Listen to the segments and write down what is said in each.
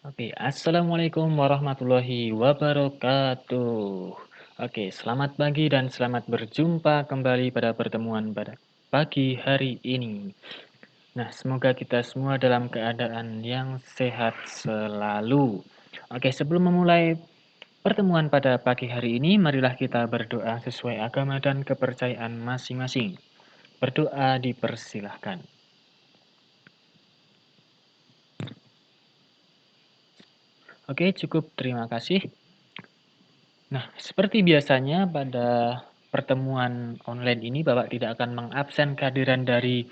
Oke, assalamualaikum warahmatullahi wabarakatuh. Oke, selamat pagi dan selamat berjumpa kembali pada pertemuan pada pagi hari ini. Nah, semoga kita semua dalam keadaan yang sehat selalu. Oke, sebelum memulai pertemuan pada pagi hari ini, marilah kita berdoa sesuai agama dan kepercayaan masing-masing. Berdoa dipersilahkan. Oke, cukup. Terima kasih. Nah, seperti biasanya pada pertemuan online ini Bapak tidak akan mengabsen kehadiran dari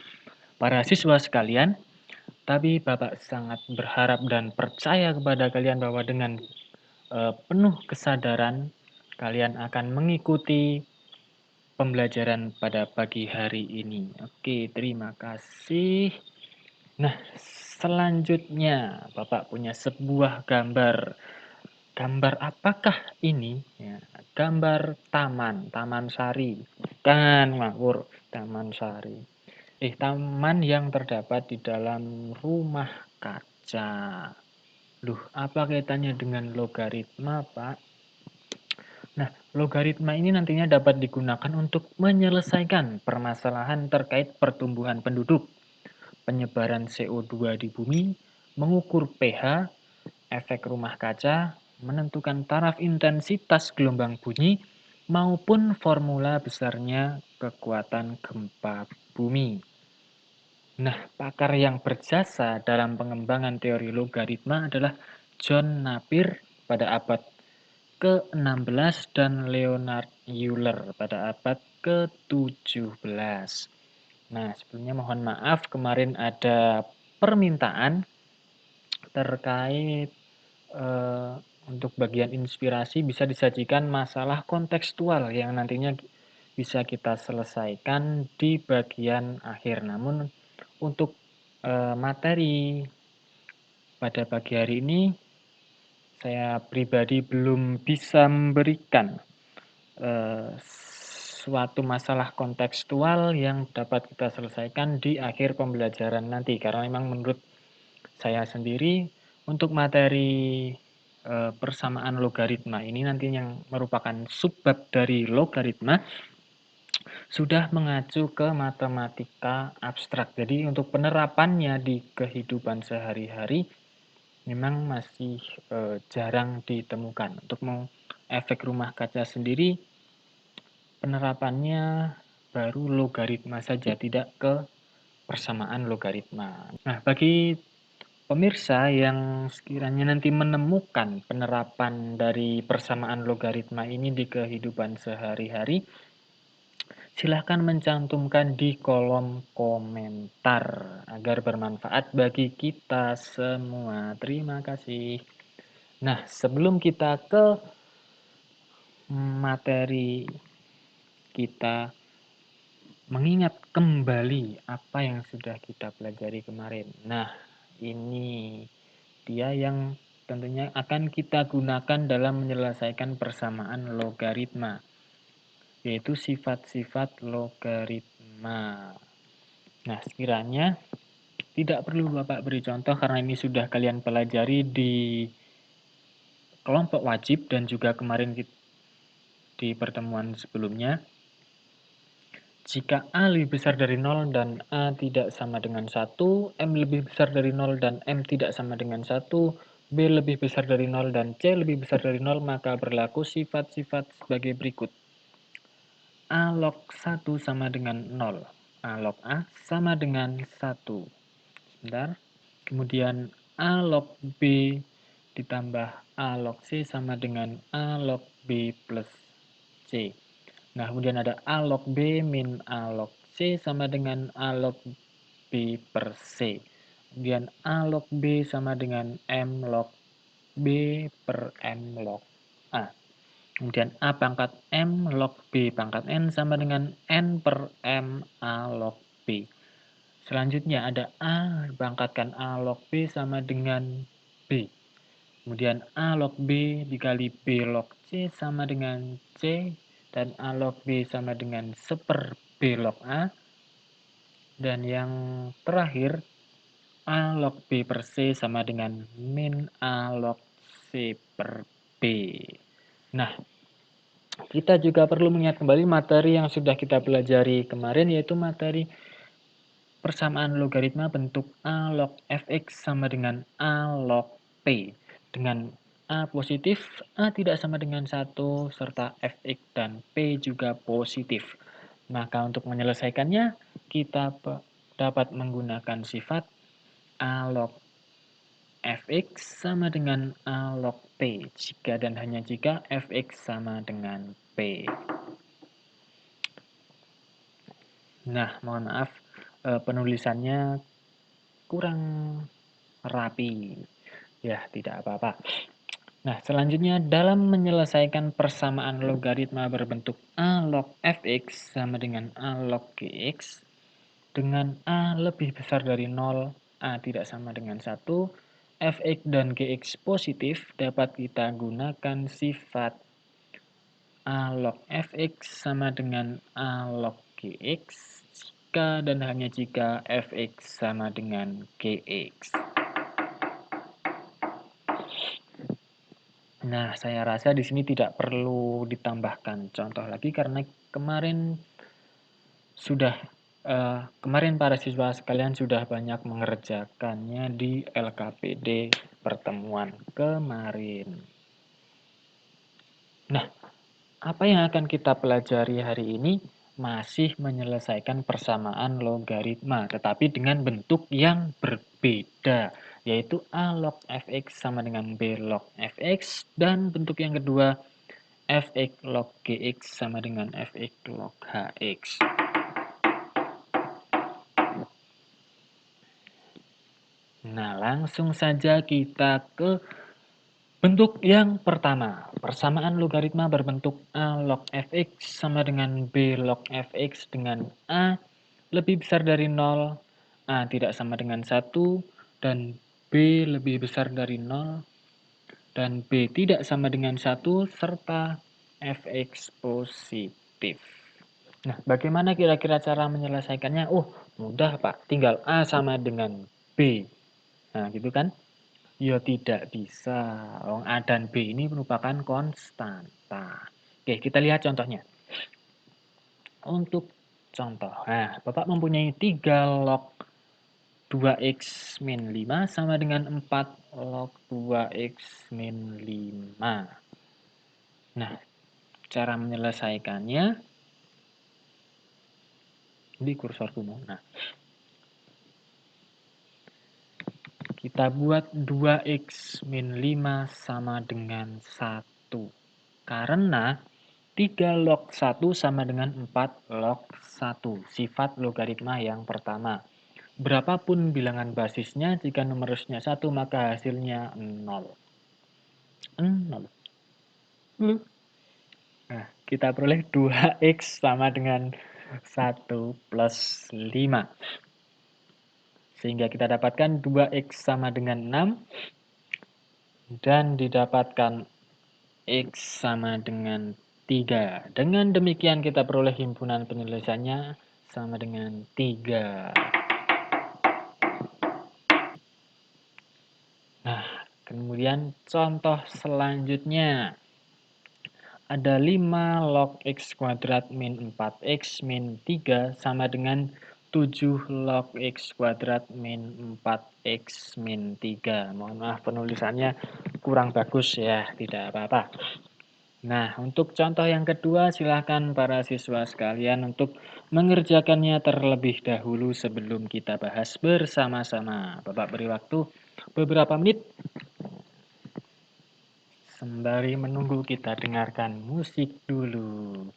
para siswa sekalian, tapi Bapak sangat berharap dan percaya kepada kalian bahwa dengan penuh kesadaran kalian akan mengikuti pembelajaran pada pagi hari ini. Oke, terima kasih. Nah, selanjutnya Bapak punya sebuah gambar. Gambar apakah ini? Ya, gambar Taman Sari. Bukan, ngawur, Taman Sari. Taman yang terdapat di dalam rumah kaca. Loh, apa kaitannya dengan logaritma, Pak? Nah, logaritma ini nantinya dapat digunakan untuk menyelesaikan permasalahan terkait pertumbuhan penduduk, penyebaran CO2 di bumi, mengukur pH, efek rumah kaca, menentukan taraf intensitas gelombang bunyi, maupun formula besarnya kekuatan gempa bumi. Nah, pakar yang berjasa dalam pengembangan teori logaritma adalah John Napier pada abad ke-16 dan Leonard Euler pada abad ke-17. Nah, sebelumnya mohon maaf kemarin ada permintaan terkait eh, untuk bagian inspirasi bisa disajikan masalah kontekstual yang nantinya bisa kita selesaikan di bagian akhir. Namun untuk materi pada pagi hari ini saya pribadi belum bisa memberikan suatu masalah kontekstual yang dapat kita selesaikan di akhir pembelajaran nanti karena memang menurut saya sendiri untuk materi persamaan logaritma ini nanti yang merupakan subbab dari logaritma sudah mengacu ke matematika abstrak. Jadi untuk penerapannya di kehidupan sehari-hari memang masih jarang ditemukan. Untuk efek rumah kaca sendiri penerapannya baru logaritma saja, tidak ke persamaan logaritma. Nah, bagi pemirsa yang sekiranya nanti menemukan penerapan dari persamaan logaritma ini di kehidupan sehari-hari, silahkan mencantumkan di kolom komentar agar bermanfaat bagi kita semua. Terima kasih. Nah, sebelum kita ke materi kita mengingat kembali apa yang sudah kita pelajari kemarin. Nah, ini dia yang tentunya akan kita gunakan dalam menyelesaikan persamaan logaritma, yaitu sifat-sifat logaritma. Nah, sekiranya tidak perlu Bapak beri contoh karena ini sudah kalian pelajari di kelompok wajib dan juga kemarin di pertemuan sebelumnya. Jika A lebih besar dari 0 dan A tidak sama dengan 1, M lebih besar dari 0 dan M tidak sama dengan 1, B lebih besar dari 0 dan C lebih besar dari 0, maka berlaku sifat-sifat sebagai berikut. A log 1 sama dengan 0. A log A sama dengan 1. Sebentar. Kemudian A log B ditambah A log C sama dengan A log B plus C. Nah, kemudian ada A log B min A log C sama dengan A log B per C. Kemudian A log B sama dengan M log B per M log A. Kemudian A pangkat M log B pangkat N sama dengan N per M A log B. Selanjutnya ada A dipangkatkan A log B sama dengan B. Kemudian A log B dikali B log C sama dengan C. Dan A log B sama dengan 1/B log A. Dan yang terakhir, A log B per C sama dengan min A log C per B. Nah, kita juga perlu mengingat kembali materi yang sudah kita pelajari kemarin, yaitu materi persamaan logaritma bentuk A log fx sama dengan A log P. Dengan A positif, A tidak sama dengan 1, serta fx dan P juga positif. Maka untuk menyelesaikannya, kita dapat menggunakan sifat A log fx sama dengan A log P jika dan hanya jika fx sama dengan P. Nah, mohon maaf penulisannya kurang rapi. Ya, tidak apa-apa. Nah, selanjutnya dalam menyelesaikan persamaan logaritma berbentuk A log fx sama dengan A log gx, dengan A lebih besar dari 0, A tidak sama dengan 1, fx dan gx positif, dapat kita gunakan sifat A log fx sama dengan A log gx jika dan hanya jika fx sama dengan gx. Nah, saya rasa di sini tidak perlu ditambahkan contoh lagi karena kemarin para siswa sekalian sudah banyak mengerjakannya di LKPD pertemuan kemarin. Nah, apa yang akan kita pelajari hari ini masih menyelesaikan persamaan logaritma, tetapi dengan bentuk yang berbeda, yaitu A log fx sama dengan B log fx, dan bentuk yang kedua fx log gx sama dengan fx log hx. Nah, langsung saja kita ke bentuk yang pertama. Persamaan logaritma berbentuk A log fx sama dengan B log fx dengan A lebih besar dari 0, A tidak sama dengan 1, dan B lebih besar dari 0, dan B tidak sama dengan 1, serta fx positif. Nah, bagaimana kira-kira cara menyelesaikannya? Oh, mudah Pak, tinggal A sama dengan B. Nah, gitu kan? Ya tidak bisa. A dan B ini merupakan konstanta. Oke, kita lihat contohnya. Untuk contoh, nah, Bapak mempunyai 3 log 2x min 5 sama dengan 4 log 2x min 5. Nah, cara menyelesaikannya, di kursor kuno. Nah, kita buat 2x min 5 sama dengan 1. Karena 3 log 1 sama dengan 4 log 1. Sifat logaritma yang pertama. Berapapun bilangan basisnya, jika nomor rumusnya 1, maka hasilnya 0. 0. Nah, kita peroleh 2x sama dengan 1 plus 5. Sehingga kita dapatkan 2x sama dengan 6. Dan didapatkan x sama dengan 3. Dengan demikian kita peroleh himpunan penyelesaiannya sama dengan 3. Nah, kemudian contoh selanjutnya. Ada 5 log x kuadrat min 4x min 3 sama dengan 7 log x kuadrat min 4x min 3. Mohon maaf penulisannya kurang bagus ya, tidak apa-apa. Nah, untuk contoh yang kedua, silakan para siswa sekalian untuk mengerjakannya terlebih dahulu sebelum kita bahas bersama-sama. Bapak beri waktu beberapa menit sembari menunggu kita dengarkan musik dulu.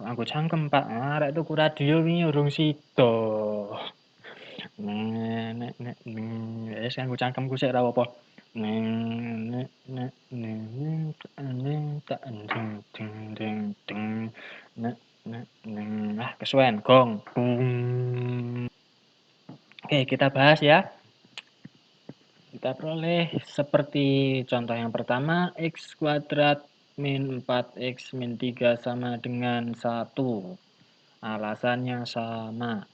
Aku cangkem Pak, arek tuku radio wingi urung sida. Wis aku cangkemku sik ra apa. Ah, kesuwen gong. Oke, kita bahas ya. Kita peroleh seperti contoh yang pertama, X kuadrat min 4X min 3 sama dengan 1. Alasannya sama.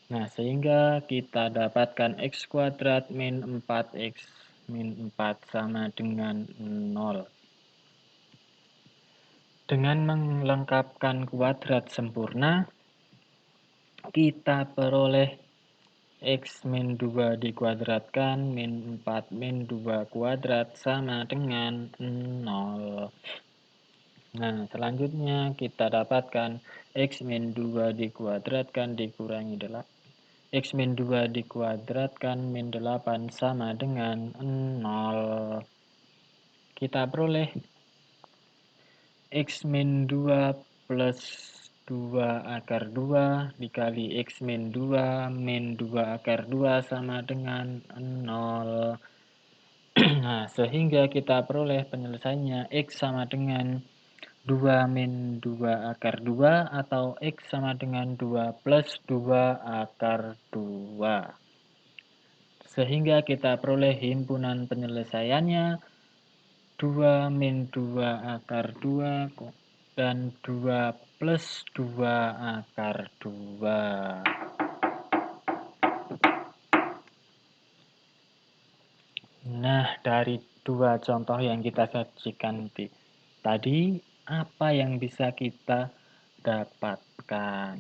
Nah, sehingga kita dapatkan X kuadrat min 4X min 4 sama dengan 0. Dengan melengkapkan kuadrat sempurna, kita peroleh X min 2 dikuadratkan min 4 min 2 kuadrat sama dengan 0. Nah, selanjutnya kita dapatkan X min 2 dikuadratkan dikurangi 8. X min 2 dikuadratkan min 8 sama dengan 0. Kita peroleh X min 2 plus 2 akar 2 dikali X min 2 min 2 akar 2 sama dengan 0. Nah, sehingga kita peroleh penyelesaiannya X sama dengan 2 min 2 akar 2 atau X sama dengan 2 plus 2 akar 2. Sehingga kita peroleh himpunan penyelesaiannya 2 min 2 akar 2 dan 2 plus 2 akar 2. Nah, dari dua contoh yang kita sajikan tadi, apa yang bisa kita dapatkan?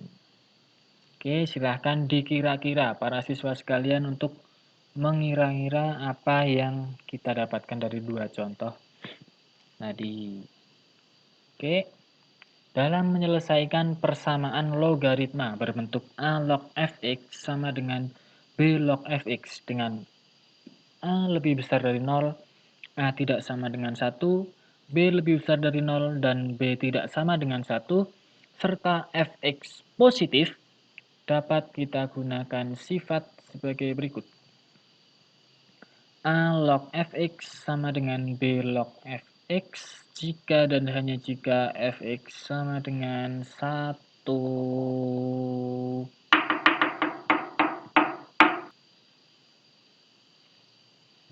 Oke, silahkan dikira-kira para siswa sekalian untuk mengira-ngira apa yang kita dapatkan dari dua contoh tadi. Oke, dalam menyelesaikan persamaan logaritma berbentuk A log fx sama dengan B log fx dengan A lebih besar dari 0, A tidak sama dengan 1, B lebih besar dari 0, dan B tidak sama dengan 1, serta fx positif, dapat kita gunakan sifat sebagai berikut. A log fx sama dengan B log fx jika dan hanya jika fx sama dengan 1.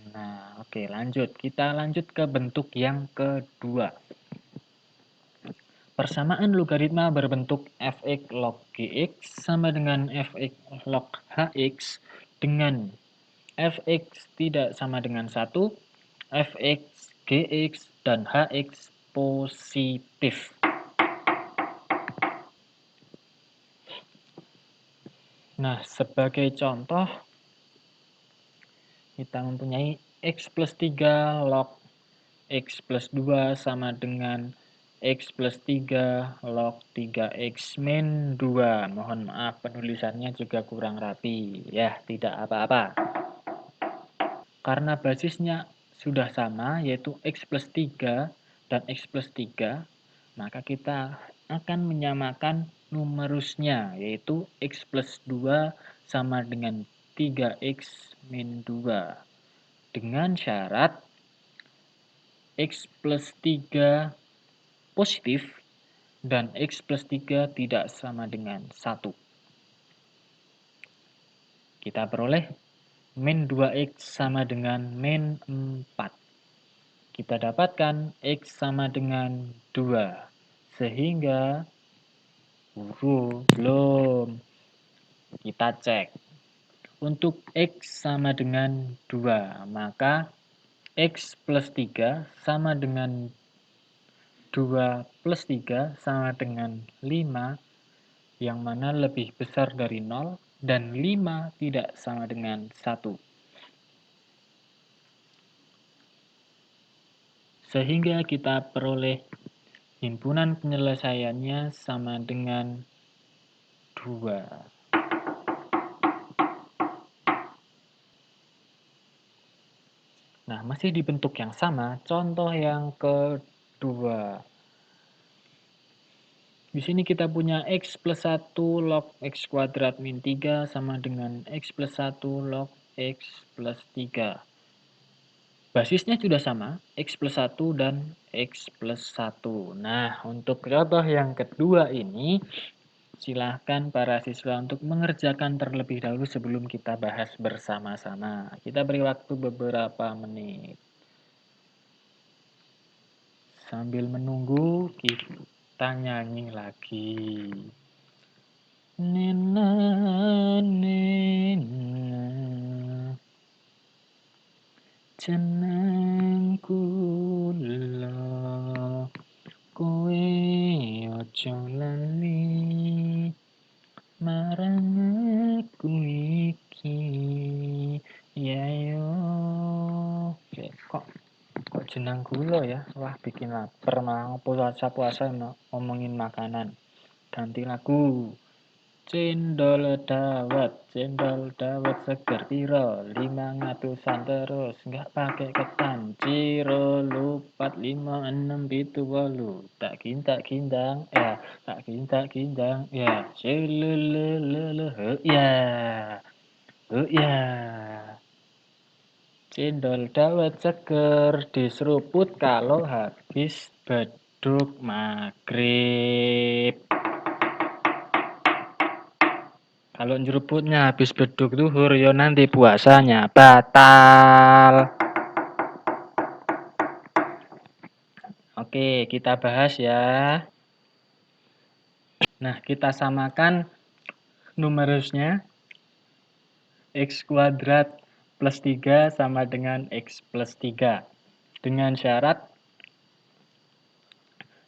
Nah, oke, lanjut. Kita lanjut ke bentuk yang kedua. Persamaan logaritma berbentuk fx log gx sama dengan fx log hx dengan fx tidak sama dengan 1, fx, gx, dan hx positif. Nah, sebagai contoh, kita mempunyai x plus 3 log x plus 2 sama dengan x plus 3 log 3x min 2. Mohon maaf, penulisannya juga kurang rapi. Ya, tidak apa-apa. Karena basisnya sudah sama, yaitu x plus 3 dan x plus 3, maka kita akan menyamakan numerusnya, yaitu x plus 2 sama dengan 3x min 2. Dengan syarat x plus 3 positif dan x plus 3 tidak sama dengan 1. Kita peroleh min 2x sama dengan min 4. Kita dapatkan x sama dengan 2. Sehingga belum. Kita cek. Untuk x sama dengan 2, maka x plus 3 sama dengan 2 plus 3 sama dengan 5, yang mana lebih besar dari 0, dan 5 tidak sama dengan 1. Sehingga kita peroleh himpunan penyelesaiannya sama dengan 2. Nah, masih di bentuk yang sama, contoh yang kedua. Di sini kita punya x plus 1 log x kuadrat min 3 sama dengan x plus 1 log x plus 3. Basisnya sudah sama, x plus 1 dan x plus 1. Nah, untuk contoh yang kedua ini, Silahkan para siswa untuk mengerjakan terlebih dahulu sebelum kita bahas bersama-sama. Kita beri waktu beberapa menit. Sambil menunggu, kita nyanyi lagi. Nena, nena, jeneng kula kowe aja lali marang aku iki ya yo. Oke, kok jeneng kula ya? Wah, bikin lapar malah puasa-puasa ngomongin makanan. Ganti lagu. Cendol dawet seger piro 500-an terus nggak pakai ketan ciro lupat 5678 tak gindang ya celelelele ya cendol dawet seger diseruput kalau habis beduk maghrib. Kalau nyeruputnya habis beduk zuhur, ya nanti puasanya batal. Oke, kita bahas ya. Nah, kita samakan numerusnya. X kuadrat plus 3 sama dengan X plus 3. Dengan syarat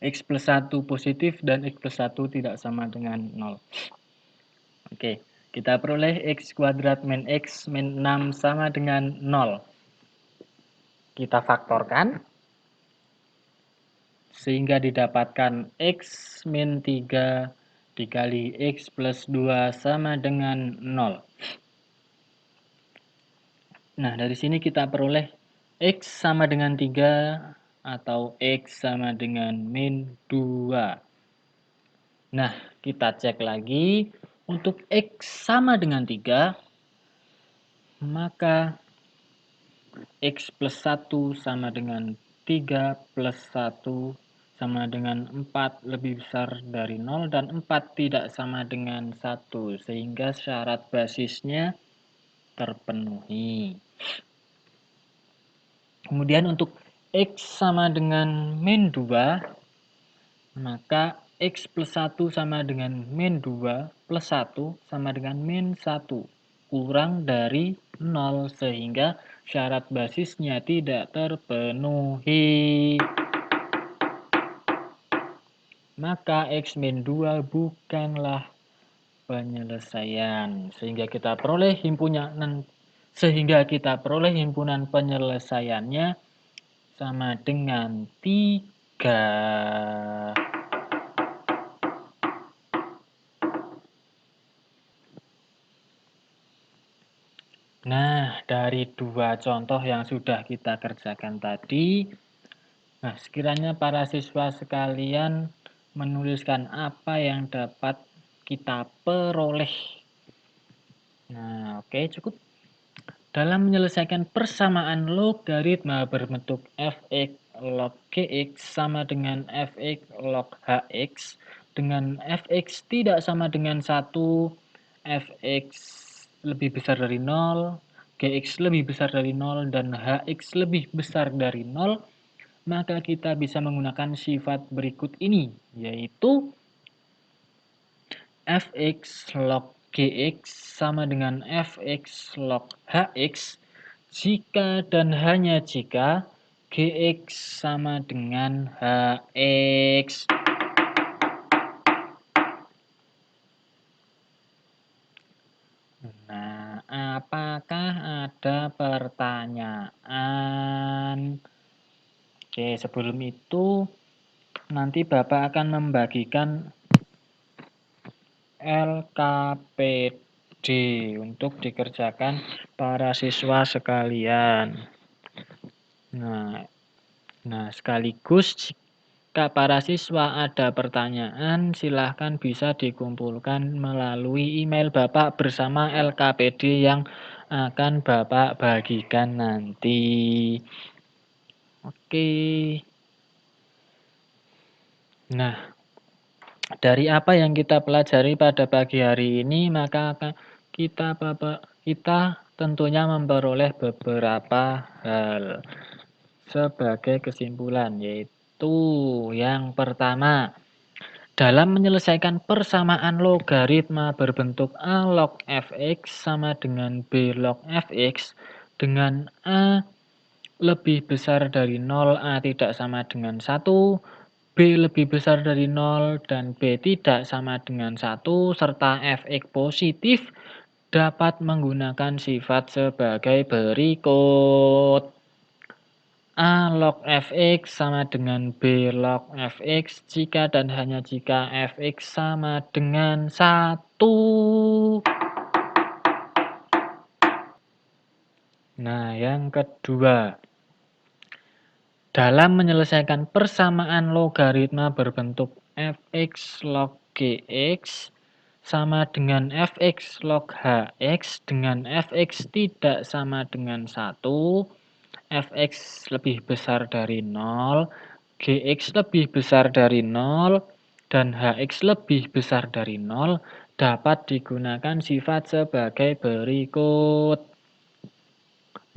X plus 1 positif dan X plus 1 tidak sama dengan 0. Oke, kita peroleh X kuadrat min X min 6 sama dengan 0. Kita faktorkan. Sehingga didapatkan X min 3 dikali X plus 2 sama dengan 0. Nah, dari sini kita peroleh X sama dengan 3 atau X sama dengan min 2. Nah, kita cek lagi. Untuk X sama dengan 3, maka X plus 1 sama dengan 3 plus 1 sama dengan 4 lebih besar dari 0 dan 4 tidak sama dengan 1 sehingga syarat basisnya terpenuhi. Kemudian untuk X sama dengan min 2, maka X plus 1 sama dengan min 2 plus 1 sama dengan min 1 kurang dari 0 sehingga syarat basisnya tidak terpenuhi. Maka X min 2 bukanlah penyelesaian sehingga kita peroleh himpunan penyelesaiannya sama dengan 3. Nah, dari dua contoh yang sudah kita kerjakan tadi, nah sekiranya para siswa sekalian menuliskan apa yang dapat kita peroleh. Nah, oke, cukup. Dalam menyelesaikan persamaan logaritma berbentuk fx log gx sama dengan fx log hx dengan fx tidak sama dengan 1, fx lebih besar dari 0, gx lebih besar dari 0, dan hx lebih besar dari 0, maka kita bisa menggunakan sifat berikut ini, yaitu fx log gx sama dengan fx log hx jika dan hanya jika gx sama dengan hx. Nah, apakah ada pertanyaan? Oke, sebelum itu nanti Bapak akan membagikan LKPD untuk dikerjakan para siswa sekalian. Nah, sekaligus jika para siswa ada pertanyaan, silahkan bisa dikumpulkan melalui email Bapak bersama LKPD yang akan Bapak bagikan nanti. Oke. Nah, Dari apa yang kita pelajari pada pagi hari ini, maka kita tentunya memperoleh beberapa hal sebagai kesimpulan, yaitu yang pertama, dalam menyelesaikan persamaan logaritma berbentuk A log fx sama dengan B log fx dengan A lebih besar dari 0, A tidak sama dengan 1, B lebih besar dari 0, dan B tidak sama dengan 1, serta fx positif dapat menggunakan sifat sebagai berikut. A log fx sama dengan B log fx jika dan hanya jika fx sama dengan 1. Nah, yang kedua, dalam menyelesaikan persamaan logaritma berbentuk fx log gx sama dengan fx log hx dengan fx tidak sama dengan 1, fx lebih besar dari 0, gx lebih besar dari 0, dan hx lebih besar dari 0 dapat digunakan sifat sebagai berikut,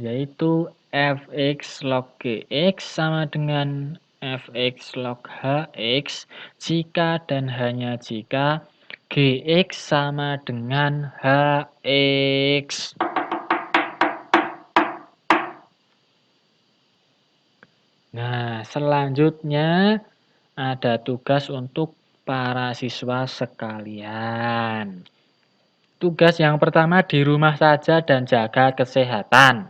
yaitu fx log gx sama dengan fx log hx jika dan hanya jika gx sama dengan hx. Nah, selanjutnya ada tugas untuk para siswa sekalian. Tugas yang pertama, di rumah saja dan jaga kesehatan.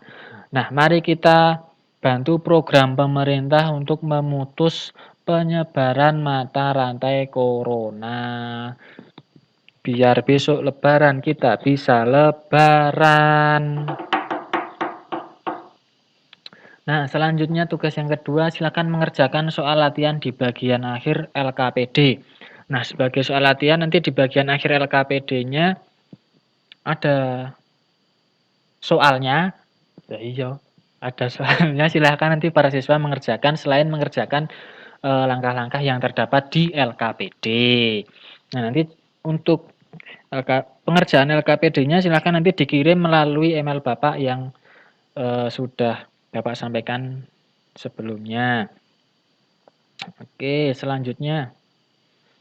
Nah, mari kita bantu program pemerintah untuk memutus penyebaran mata rantai corona. Biar besok lebaran kita bisa lebaran. Nah, selanjutnya tugas yang kedua, silakan mengerjakan soal latihan di bagian akhir LKPD. Nah, sebagai soal latihan nanti di bagian akhir LKPD-nya ada soalnya. Ya iya, ada soalnya. Silahkan nanti para siswa mengerjakan selain mengerjakan langkah-langkah yang terdapat di LKPD. Nah, nanti untuk pengerjaan LKPD-nya silahkan nanti dikirim melalui email Bapak yang sudah Bapak sampaikan sebelumnya. Oke, selanjutnya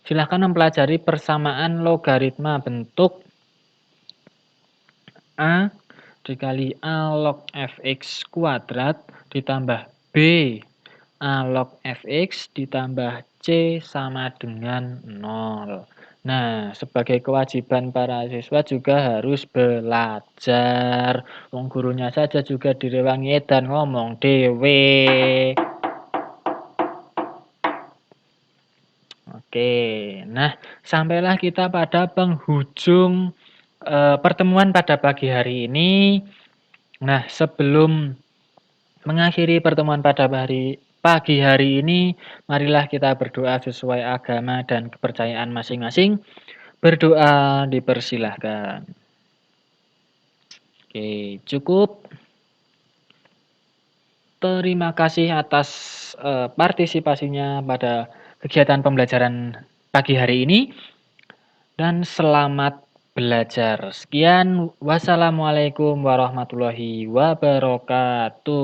silahkan mempelajari persamaan logaritma bentuk A dikali A log fx kuadrat ditambah B A log fx ditambah C sama dengan 0. Nah, sebagai kewajiban para siswa juga harus belajar. Wong gurunya saja juga direwangi dan ngomong dewe. Oke, nah sampailah kita pada penghujung pertemuan pada pagi hari ini. Nah, sebelum mengakhiri pertemuan pada pagi hari ini, marilah kita berdoa sesuai agama dan kepercayaan masing-masing. Berdoa dipersilahkan. Oke, cukup. Terima kasih atas partisipasinya pada kegiatan pembelajaran pagi hari ini. Dan selamat belajar. Sekian, wassalamualaikum warahmatullahi wabarakatuh.